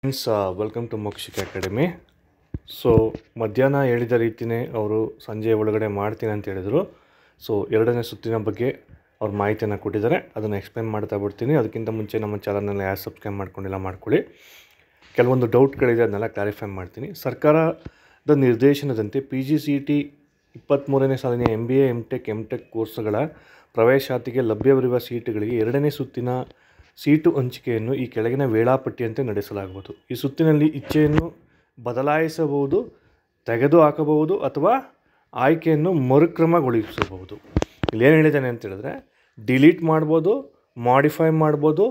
Friends, welcome to Mokshika academy. So ಮಧ್ಯಾಹ್ನ ಹೇಳಿದ ರೀತಿಯೇ ಅವರು ಸಂಜೆ ಒಳಗಡೆ ಮಾಡ್ತೀನಿ ಅಂತ ಹೇಳಿದರು. ಸೊ ಎರಡನೇ ಸುತ್ತಿನ ಬಗ್ಗೆ ಅವ್ರು ಮಾಹಿತಿಯನ್ನು ಕೊಟ್ಟಿದ್ದಾರೆ. ಅದನ್ನು ಎಕ್ಸ್ಪ್ಲೇನ್ ಮಾಡ್ತಾ ಬಿಡ್ತೀನಿ. ಅದಕ್ಕಿಂತ ಮುಂಚೆ ನಮ್ಮ ಚಾನಲ್ನಲ್ಲಿ ಯಾರು ಸಬ್ಸ್ಕ್ರೈಬ್ ಮಾಡ್ಕೊಂಡಿಲ್ಲ ಮಾಡ್ಕೊಳ್ಳಿ. ಕೆಲವೊಂದು ಡೌಟ್ಗಳಿದೆ, ಅದನ್ನೆಲ್ಲ ಕ್ಲಾರಿಫೈ ಮಾಡ್ತೀನಿ. ಸರ್ಕಾರದ ನಿರ್ದೇಶನದಂತೆ PGCET 23ನೇ ಸಾಲಿನ MBA MTech ಕೋರ್ಸ್ಗಳ ಪ್ರವೇಶಾತಿಗೆ ಲಭ್ಯವಿರುವ ಸೀಟುಗಳಿಗೆ ಎರಡನೇ ಸುತ್ತಿನ ಸೀಟು ಹಂಚಿಕೆಯನ್ನು ಈ ಕೆಳಗಿನ ವೇಳಾಪಟ್ಟಿಯಂತೆ ನಡೆಸಲಾಗುವುದು. ಈ ಸುತ್ತಿನಲ್ಲಿ ಇಚ್ಛೆಯನ್ನು ಬದಲಾಯಿಸಬಹುದು, ತೆಗೆದುಹಾಕಬಹುದು ಅಥವಾ ಆಯ್ಕೆಯನ್ನು ಮರುಕ್ರಮಗೊಳಿಸಬಹುದು. ಇಲ್ಲೇನು ಹೇಳಿದ್ದಾನೆ ಅಂತ ಹೇಳಿದ್ರೆ, ಡಿಲೀಟ್ ಮಾಡ್ಬೋದು, ಮಾಡಿಫೈ ಮಾಡ್ಬೋದು,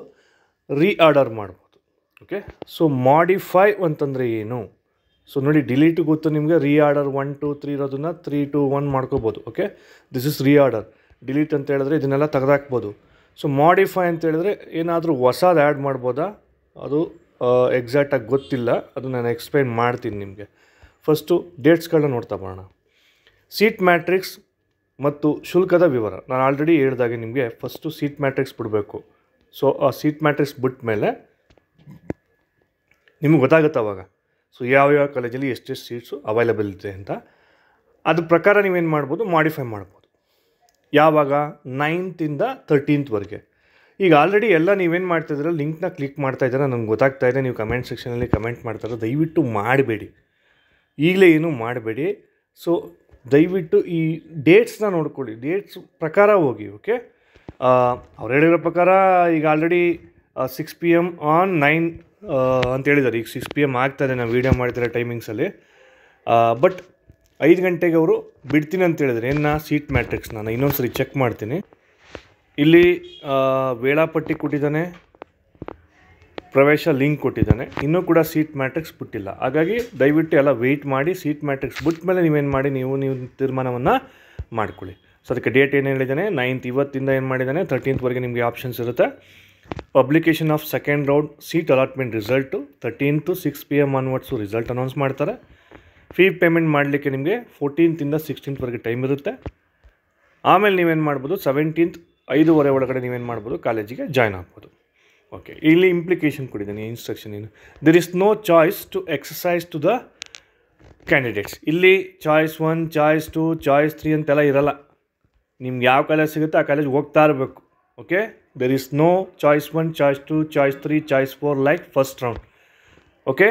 ರೀಆರ್ಡರ್ ಮಾಡ್ಬೋದು. ಓಕೆ, ಸೊ ಮಾಡಿಫೈ ಅಂತಂದರೆ ಏನು? ಸೊ ನೋಡಿ, ಡಿಲೀಟ್ ಗೊತ್ತು ನಿಮಗೆ. ರೀಆರ್ಡರ್ 1 2 3 ಇರೋದನ್ನು 3 2 1 ಮಾಡ್ಕೋಬೋದು. Okay, this is reorder. Delete ಅಂತ ಹೇಳಿದ್ರೆ ಇದನ್ನೆಲ್ಲ ತೆಗೆದಾಕ್ಬೋದು. ಸೊ ಮಾಡಿಫೈ ಅಂತ ಹೇಳಿದ್ರೆ ಏನಾದರೂ ಹೊಸದು ಆ್ಯಡ್ ಮಾಡ್ಬೋದಾ? ಅದು ಎಕ್ಸಾಕ್ಟಾಗಿ ಗೊತ್ತಿಲ್ಲ, ಅದು ನಾನು ಎಕ್ಸ್ಪ್ಲೈನ್ ಮಾಡ್ತೀನಿ ನಿಮಗೆ. ಫಸ್ಟು ಡೇಟ್ಸ್ಗಳನ್ನ ನೋಡ್ತಾ ಬರೋಣ. ಸೀಟ್ ಮ್ಯಾಟ್ರಿಕ್ಸ್ ಮತ್ತು ಶುಲ್ಕದ ವಿವರ. ನಾನು ಆಲ್ರೆಡಿ ಹೇಳಿದಾಗೆ ನಿಮಗೆ ಫಸ್ಟು ಸೀಟ್ ಮ್ಯಾಟ್ರಿಕ್ಸ್ ಬಿಡಬೇಕು. ಸೊ ಆ ಸೀಟ್ ಮ್ಯಾಟ್ರಿಕ್ಸ್ ಬಿಟ್ಟ ಮೇಲೆ ನಿಮ್ಗೆ ಗೊತ್ತಾಗುತ್ತೆ ಅವಾಗ. ಸೊ ಯಾವ್ಯಾವ ಕಾಲೇಜಲ್ಲಿ ಎಷ್ಟೆಷ್ಟು ಸೀಟ್ಸು ಅವೈಲೇಬಲ್ ಇದೆ ಅಂತ. ಅದ್ರ ಪ್ರಕಾರ ನೀವೇನು ಮಾಡ್ಬೋದು, ಮಾಡಿಫೈ ಮಾಡ್ಬೋದು. ಯಾವಾಗ? 9th ಇಂದ 13th ಈಗ ಆಲ್ರೆಡಿ ಎಲ್ಲ ನೀವೇನು ಮಾಡ್ತಾಯಿದ್ದೀರ, ಲಿಂಕ್ನ ಕ್ಲಿಕ್ ಮಾಡ್ತಾಯಿದ್ದೀರ, ನನಗೆ ಗೊತ್ತಾಗ್ತಾ ಇದೆ. ನೀವು ಕಮೆಂಟ್ ಸೆಕ್ಷನಲ್ಲಿ ಕಮೆಂಟ್ ಮಾಡ್ತಾರೆ, ದಯವಿಟ್ಟು ಮಾಡಬೇಡಿ, ಈಗಲೇ ಏನೂ ಮಾಡಬೇಡಿ. ಸೊ ದಯವಿಟ್ಟು ಈ ಡೇಟ್ಸ್ನ ನೋಡ್ಕೊಳ್ಳಿ, ಡೇಟ್ಸ್ ಪ್ರಕಾರ ಹೋಗಿ. ಓಕೆ, ಅವ್ರು ಹೇಳಿರೋ ಪ್ರಕಾರ ಈಗ ಆಲ್ರೆಡಿ 6 PM ಆನ್ 9 ಅಂತ ಹೇಳಿದ್ದಾರೆ. ಈಗ 6 PM ಆಗ್ತಾಯಿದೆ, ನಾವು ವೀಡಿಯೋ ಮಾಡ್ತಿರೋ ಟೈಮಿಂಗ್ಸಲ್ಲಿ. ಬಟ್ 5 ಗಂಟೆಗೆ ಅವರು ಬಿಡ್ತೀನಿ ಅಂತ ಹೇಳಿದ್ರೆ ಸೀಟ್ ಮ್ಯಾಟ್ರಿಕ್ಸ್. ನಾನು ಇನ್ನೊಂದು ಸರಿ ಚೆಕ್ ಮಾಡ್ತೀನಿ. ಇಲ್ಲಿ ವೇಳಾಪಟ್ಟಿ ಕೊಟ್ಟಿದ್ದಾನೆ, ಪ್ರವೇಶ ಲಿಂಕ್ ಕೊಟ್ಟಿದ್ದಾನೆ, ಇನ್ನೂ ಕೂಡ ಸೀಟ್ ಮ್ಯಾಟ್ರಿಕ್ಸ್ ಬಿಟ್ಟಿಲ್ಲ. ಹಾಗಾಗಿ ದಯವಿಟ್ಟು ಎಲ್ಲ ವೆಯ್ಟ್ ಮಾಡಿ. ಸೀಟ್ ಮ್ಯಾಟ್ರಿಕ್ಸ್ ಬಿಟ್ಟ ಮೇಲೆ ನೀವೇನು ಮಾಡಿ, ನೀವು ತೀರ್ಮಾನವನ್ನು ಮಾಡ್ಕೊಳ್ಳಿ. ಸೊ ಅದಕ್ಕೆ ಡೇಟ್ ಏನು ಹೇಳಿದ್ದಾನೆ, 9th, ಇವತ್ತಿಂದ ಏನು ಮಾಡಿದ್ದಾನೆ 13th ನಿಮಗೆ ಆಪ್ಷನ್ಸ್ ಇರುತ್ತೆ. Publication of second round seat allotment result 13th 6 PM onwards result announce ಮಾಡ್ತಾರೆ. ಫೀ ಪೇಮೆಂಟ್ ಮಾಡಲಿಕ್ಕೆ ನಿಮಗೆ 14th ಇಂದ 16th ಟೈಮ್ ಇರುತ್ತೆ. ಆಮೇಲೆ ನೀವೇನು ಮಾಡ್ಬೋದು, 17th 5:30 ಒಳಗಡೆ ನೀವೇನು ಮಾಡ್ಬೋದು, ಕಾಲೇಜಿಗೆ ಜಾಯ್ನ್ ಆಗ್ಬೋದು. ಓಕೆ, ಇಲ್ಲಿ ಇಂಪ್ಲಿಕೇಶನ್ ಕೊಟ್ಟಿದ್ದೀನಿ, ಇನ್ಸ್ಟ್ರಕ್ಷನ್ ಏನು, there is no choice to exercise to the candidates. ಇಲ್ಲಿ ಚಾಯ್ಸ್ 1, ಚಾಯ್ಸ್ 2, ಚಾಯ್ಸ್ 3 ಅಂತೆಲ್ಲ ಇರಲ್ಲ. ನಿಮ್ಗೆ ಯಾವ ಕಾಲೇಜ್ ಸಿಗುತ್ತೆ ಆ ಕಾಲೇಜ್ ಹೋಗ್ತಾ ಇರಬೇಕು. Okay, there is no choice 1, choice 2, choice 3, choice 4 like first round. Okay,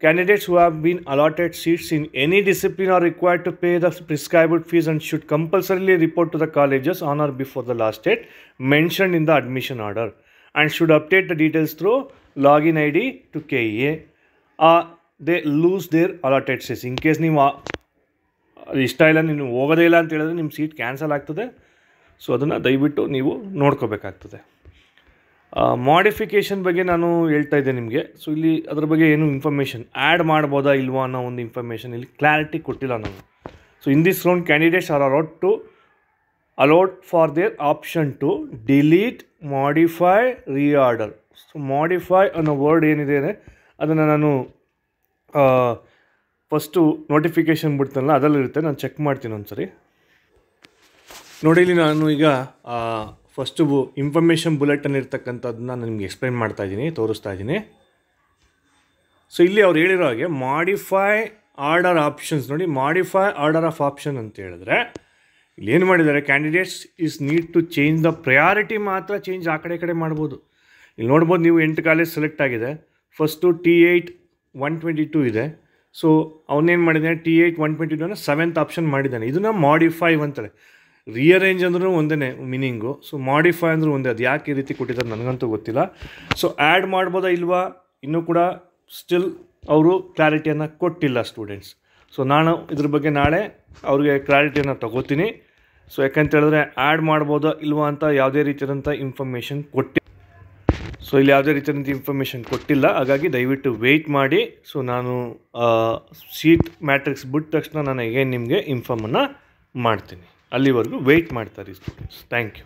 candidates who have been allotted seats in any discipline are required to pay the prescribed fees and should compulsorily report to the colleges on or before the last date mentioned in the admission order and should update the details through login ID to KEA. They lose their allotted seats. In case ನೀವು ಇಷ್ಟ ಇಲ್ಲ, ನೀವು ಹೋಗೋದೇ ಇಲ್ಲ ಅಂತ ಹೇಳಿದ್ರೆ ನಿಮ್ಮ seat cancel ಆಗ್ತದೆ. ಸೊ ಅದನ್ನು ದಯವಿಟ್ಟು ನೀವು ನೋಡ್ಕೋಬೇಕಾಗ್ತದೆ. ಮಾಡಿಫಿಕೇಷನ್ ಬಗ್ಗೆ ನಾನು ಹೇಳ್ತಾ ಇದ್ದೆ ನಿಮಗೆ. ಸೊ ಇಲ್ಲಿ ಅದ್ರ ಬಗ್ಗೆ ಏನು ಇನ್ಫಾರ್ಮೇಷನ್ ಆ್ಯಡ್ ಮಾಡ್ಬೋದಾ ಇಲ್ವಾ ಅನ್ನೋ ಒಂದು ಇನ್ಫಾರ್ಮೇಷನ್ ಇಲ್ಲಿ ಕ್ಲಾರಿಟಿ ಕೊಟ್ಟಿಲ್ಲ ನಾನು. So in this round candidates are allowed for there option two delete, modify, reorder. So modify ಅನ್ನೋ ವರ್ಡ್ ಏನಿದೆ ಅದನ್ನು ನಾನು ಫಸ್ಟು ನೋಟಿಫಿಕೇಷನ್ ಬಿಡ್ತಾನಲ್ಲ ಅದರಲ್ಲಿರುತ್ತೆ, ನಾನು ಚೆಕ್ ಮಾಡ್ತೀನಿ ಒಂದ್ಸರಿ. ನೋಡಿ, ಇಲ್ಲಿ ನಾನು ಈಗ ಫಸ್ಟು ಇನ್ಫಾರ್ಮೇಷನ್ ಬುಲೆಟನ್ ಇರ್ತಕ್ಕಂಥದ್ದನ್ನ ನಿಮಗೆ ಎಕ್ಸ್ಪ್ಲೈನ್ ಮಾಡ್ತಾ ಇದ್ದೀನಿ, ತೋರಿಸ್ತಾ ಇದ್ದೀನಿ. ಸೊ ಇಲ್ಲಿ ಅವ್ರು ಹೇಳಿರೋ ಹಾಗೆ ಮಾಡಿಫೈ ಆರ್ಡರ್ ಆಪ್ಷನ್ಸ್ ನೋಡಿ, ಮಾಡಿಫೈ ಆರ್ಡರ್ ಆಫ್ ಆಪ್ಷನ್ ಅಂತ ಹೇಳಿದ್ರೆ ಇಲ್ಲಿ ಏನು ಮಾಡಿದ್ದಾರೆ, candidates is need to change the priority ಮಾತ್ರ ಚೇಂಜ್ ಆ ಕಡೆ ಈ ಕಡೆ ಮಾಡ್ಬೋದು. ಇಲ್ಲಿ ನೋಡ್ಬೋದು ನೀವು 8 ಕಾಲೇಜ್ ಸೆಲೆಕ್ಟ್ ಆಗಿದೆ. ಫಸ್ಟು T8 122 ಇದೆ. ಸೊ ಅವನೇನು ಮಾಡಿದ್ದಾನೆ, T8 122 7th ಆಪ್ಷನ್ ಮಾಡಿದ್ದಾನೆ. ಇದನ್ನು ಮಾಡಿಫೈ ಅಂತಾರೆ. ರಿಅರೇಂಜ್ ಅಂದ್ರೂ ಒಂದೇ ಮೀನಿಂಗು. ಸೊ ಮಾಡಿಫೈ ಅಂದರೂ ಒಂದೇ. ಅದು ಯಾಕೆ ಈ ರೀತಿ ಕೊಟ್ಟಿದ್ದಾರೆ ನನಗಂತೂ ಗೊತ್ತಿಲ್ಲ. ಸೊ ಆ್ಯಡ್ ಮಾಡ್ಬೋದಾ ಇಲ್ವಾ ಇನ್ನೂ ಕೂಡ ಸ್ಟಿಲ್ ಅವರು ಕ್ಲಾರಿಟಿಯನ್ನು ಕೊಟ್ಟಿಲ್ಲ ಸ್ಟೂಡೆಂಟ್ಸ್. ಸೊ ನಾನು ಇದ್ರ ಬಗ್ಗೆ ನಾಳೆ ಅವ್ರಿಗೆ ಕ್ಲಾರಿಟಿಯನ್ನು ತಗೋತೀನಿ. ಸೊ ಯಾಕಂತ ಹೇಳಿದ್ರೆ ಆ್ಯಡ್ ಮಾಡ್ಬೋದಾ ಇಲ್ವಾ ಅಂತ ಯಾವುದೇ ರೀತಿಯಾದಂಥ ಇನ್ಫಾರ್ಮೇಷನ್ ಸೊ ಇಲ್ಲಿ ಯಾವುದೇ ರೀತಿಯಾದಂಥ ಇನ್ಫಾರ್ಮೇಷನ್ ಕೊಟ್ಟಿಲ್ಲ. ಹಾಗಾಗಿ ದಯವಿಟ್ಟು ವೆಯ್ಟ್ ಮಾಡಿ. ಸೊ ನಾನು ಸೀಟ್ ಮ್ಯಾಟ್ರಿಕ್ಸ್ ಬಿಟ್ಟ ತಕ್ಷಣ ನಾನು ಏನು ನಿಮಗೆ ಇನ್ಫಾರ್ಮನ್ನು ಮಾಡ್ತೀನಿ. ಅಲ್ಲಿವರೆಗೂ ವೆಯ್ಟ್ ಮಾಡ್ತಾರೆ ಸ್ಟೂಡೆಂಟ್ಸ್. Thank you.